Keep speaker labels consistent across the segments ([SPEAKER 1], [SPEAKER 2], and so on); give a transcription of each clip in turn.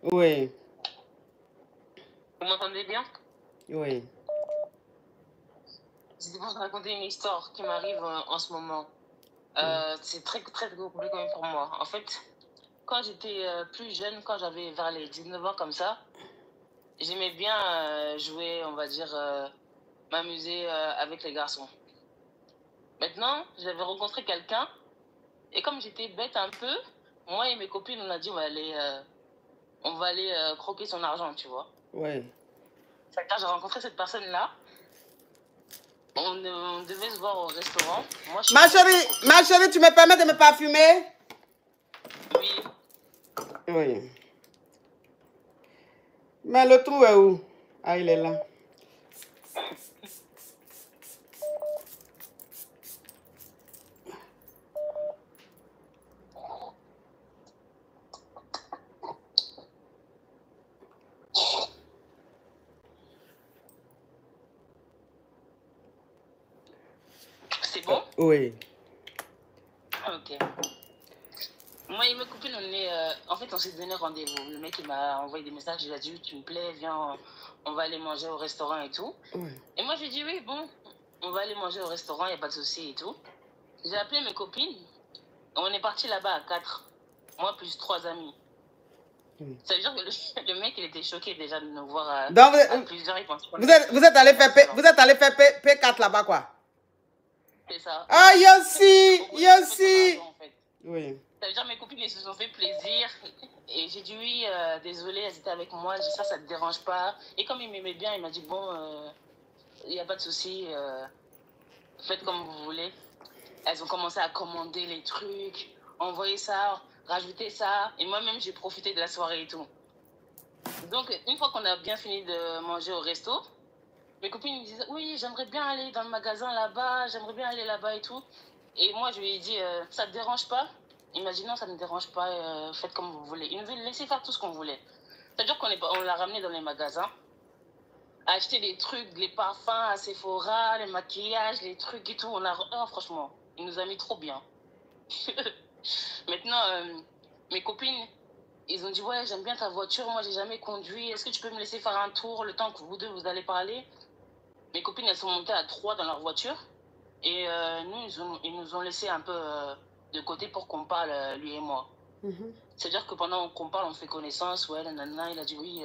[SPEAKER 1] Oui.
[SPEAKER 2] Vous m'entendez bien?
[SPEAKER 1] Oui.
[SPEAKER 2] C'était pour vous raconter une histoire qui m'arrive en ce moment. C'est très, très compliqué pour moi. En fait, quand j'étais plus jeune, quand j'avais vers les 19 ans comme ça, j'aimais bien jouer, on va dire, m'amuser avec les garçons. Maintenant, j'avais rencontré quelqu'un et comme j'étais bête un peu, moi et mes copines, on a dit on va aller croquer son argent, tu vois.
[SPEAKER 1] Oui.
[SPEAKER 2] Quand j'ai rencontré cette personne-là, on devait se voir au restaurant. Moi,
[SPEAKER 1] Ma chérie, tu me permets de me parfumer?
[SPEAKER 2] Oui.
[SPEAKER 1] Oui. Mais le trou est où? Ah, il est là.
[SPEAKER 2] C'est bon?
[SPEAKER 1] Oui.
[SPEAKER 2] Ok. Moi et mes copines, en fait, on s'est donné rendez-vous. Le mec, il m'a envoyé des messages, il a dit, tu me plais, viens, on va aller manger au restaurant et tout.
[SPEAKER 1] Oui.
[SPEAKER 2] Et moi, j'ai dit, oui, bon, on va aller manger au restaurant, il n'y a pas de souci et tout. J'ai appelé mes copines, on est parti là-bas à 4. Moi, plus 3 amis. Ça veut dire que le mec, il était choqué déjà de nous voir à plusieurs. Il pense
[SPEAKER 1] vous êtes allé faire P4 là-bas, quoi?
[SPEAKER 2] C'est ça.
[SPEAKER 1] Ah, Yossi, Yossi.
[SPEAKER 2] En fait.
[SPEAKER 1] Oui.
[SPEAKER 2] Ça veut dire que mes copines, elles se sont fait plaisir. Et j'ai dit oui, désolé, elles étaient avec moi. J'ai dit ça te dérange pas. Et comme il m'aimait bien, il m'a dit bon, il n'y a pas de souci, faites comme vous voulez. Elles ont commencé à commander les trucs, envoyer ça, rajouter ça. Et moi-même, j'ai profité de la soirée et tout. Donc, une fois qu'on a bien fini de manger au resto, mes copines me disaient oui, j'aimerais bien aller dans le magasin là-bas, j'aimerais bien aller là-bas et tout. Et moi, je lui ai dit ça te dérange pas? Il m'a dit non, ça ne me dérange pas, faites comme vous voulez. Il nous a laissé faire tout ce qu'on voulait. C'est-à-dire qu'on l'a ramené dans les magasins, acheter des trucs, les parfums à Sephora, les maquillages, les trucs et tout. Franchement, il nous a mis trop bien. Maintenant, mes copines, ils ont dit ouais, j'aime bien ta voiture, moi j'ai jamais conduit. Est-ce que tu peux me laisser faire un tour le temps que vous deux vous allez parler? Mes copines, elles sont montées à 3 dans leur voiture. Et ils nous ont laissé un peu de côté pour qu'on parle, lui et moi. C'est-à-dire que pendant qu'on parle, on fait connaissance. Ouais, nanana, il a dit oui,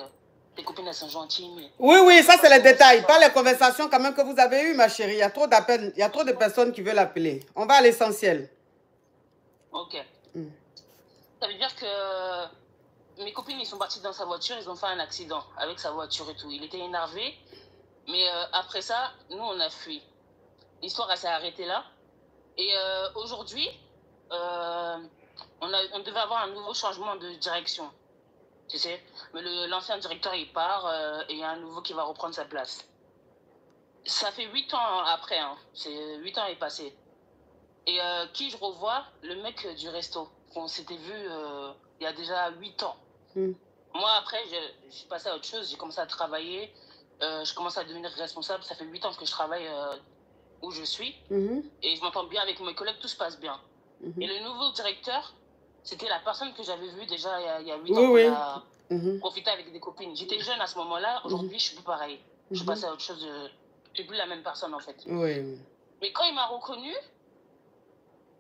[SPEAKER 2] tes copines, elles sont gentilles. Mais
[SPEAKER 1] oui, ça c'est les détails. Pas les conversations quand même que vous avez eues, ma chérie. Il y a trop d'appels, il y a trop de personnes qui veulent appeler. On va à l'essentiel.
[SPEAKER 2] Ok. Ça veut dire que mes copines, ils sont parties dans sa voiture, ils ont fait un accident avec sa voiture et tout. Il était énervé. Mais après ça, nous, on a fui. L'histoire, elle s'est arrêtée là. Et aujourd'hui, on devait avoir un nouveau changement de direction. Tu sais, mais l'ancien directeur, il part et il y a un nouveau qui va reprendre sa place. Ça fait 8 ans après, hein. 8 ans est passé. Et qui je revois? Le mec du resto, qu'on s'était vu il y a déjà 8 ans. Moi, après, je suis passée à autre chose. J'ai commencé à travailler. Je commence à devenir responsable. Ça fait 8 ans que je travaille où je suis. Et je m'entends bien avec mes collègues, tout se passe bien. Et le nouveau directeur, c'était la personne que j'avais vue déjà il y a 8 ans qu'on a profité avec des copines. J'étais jeune à ce moment-là. Aujourd'hui, je suis plus pareil. Je suis passée à autre chose. Je suis plus la même personne, en fait.
[SPEAKER 1] Oui.
[SPEAKER 2] Mais quand il m'a reconnue,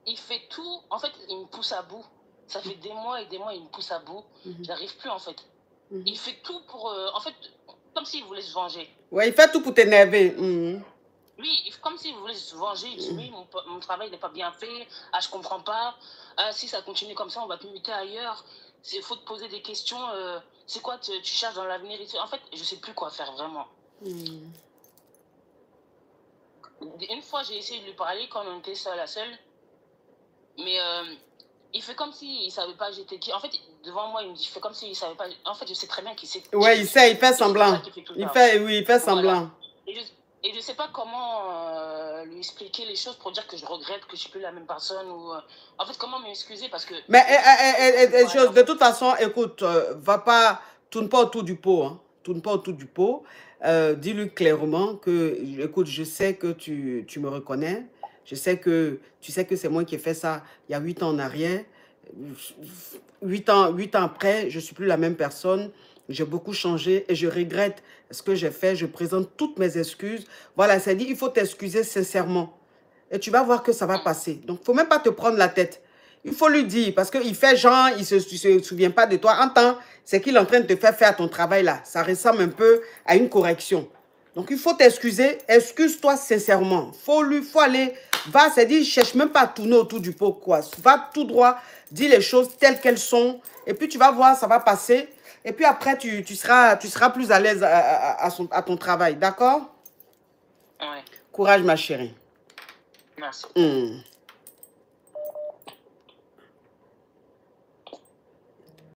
[SPEAKER 2] il fait tout. En fait, il me pousse à bout. Ça fait des mois et des mois, il me pousse à bout. J'arrive plus, en fait. Il fait tout pour... en fait, comme s'il voulait se venger.
[SPEAKER 1] Ouais, il fait tout pour t'énerver.
[SPEAKER 2] Oui, comme s'il voulait se venger. Il dit oui, mon travail n'est pas bien fait. Ah, je comprends pas. Ah, si ça continue comme ça, on va te muter ailleurs. Il faut te poser des questions. C'est quoi tu cherches dans l'avenir? En fait, je sais plus quoi faire vraiment. Une fois, j'ai essayé de lui parler quand on était seul à seul. Mais il fait comme s'il ne savait pas j'étais qui. En fait, devant moi, il fait comme s'il ne savait pas. En fait, je sais très bien qu'il sait.
[SPEAKER 1] Ouais, il sait, il fait semblant. Il fait semblant.
[SPEAKER 2] Et je ne sais pas comment lui expliquer les choses pour dire que je regrette, que je ne suis plus la même personne. En fait, comment m'excuser parce que...
[SPEAKER 1] Mais de toute façon, écoute, tourne pas autour du pot. Hein. Tourne pas autour du pot. Dis-lui clairement que, écoute, je sais que tu me reconnais. Tu sais que c'est moi qui ai fait ça il y a 8 ans en arrière. 8 ans après, je ne suis plus la même personne. J'ai beaucoup changé et je regrette ce que j'ai fait. Je présente toutes mes excuses. Voilà, c'est dit, il faut t'excuser sincèrement. Et tu vas voir que ça va passer. Donc, il ne faut même pas te prendre la tête. Il faut lui dire, parce qu'il fait genre, il ne se souvient pas de toi. En temps, c'est qu'il est en train de te faire ton travail là. Ça ressemble un peu à une correction. Donc, il faut t'excuser. Excuse-toi sincèrement. Faut aller, va, c'est dit, cherche même pas à tourner autour du pot, quoi. Va tout droit, dis les choses telles qu'elles sont. Et puis, tu vas voir, ça va passer. Et puis après, tu seras plus à l'aise à ton travail. D'accord?
[SPEAKER 2] Ouais.
[SPEAKER 1] Courage, ma chérie.
[SPEAKER 2] Merci.